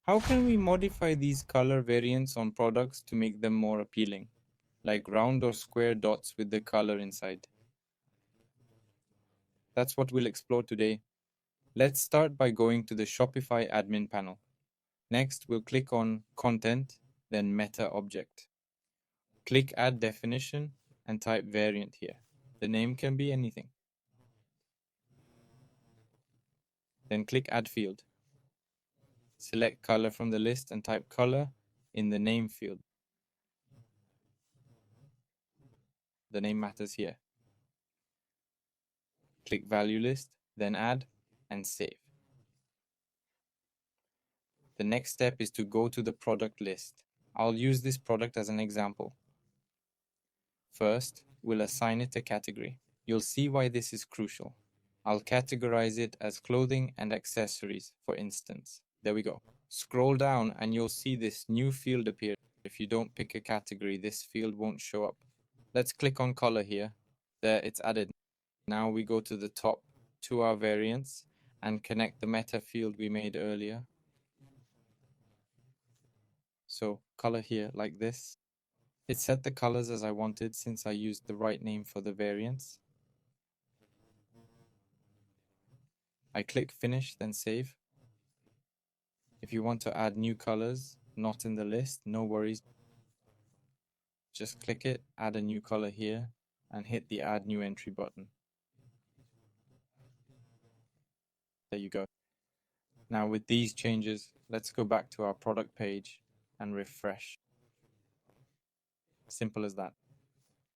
How can we modify these color variants on products to make them more appealing, like round or square dots with the color inside? That's what we'll explore today. Let's start by going to the Shopify admin panel. Next, we'll click on Content, then Meta Object. Click Add Definition and type variant here. The name can be anything. Then click Add Field. Select color from the list and type color in the name field. The name matters here. Click Value List, then Add and Save. The next step is to go to the product list. I'll use this product as an example. First, we'll assign it a category. You'll see why this is crucial. I'll categorize it as clothing and accessories, for instance. There we go. Scroll down and you'll see this new field appear. If you don't pick a category, this field won't show up. Let's click on color here. There, it's added. Now we go to the top to our variants and connect the meta field we made earlier. So color here like this. It set the colors as I wanted since I used the right name for the variants. I click finish, then save. If you want to add new colors, not in the list, no worries. Just click it, add a new color here, and hit the add new entry button. There you go. Now with these changes, let's go back to our product page and refresh. Simple as that.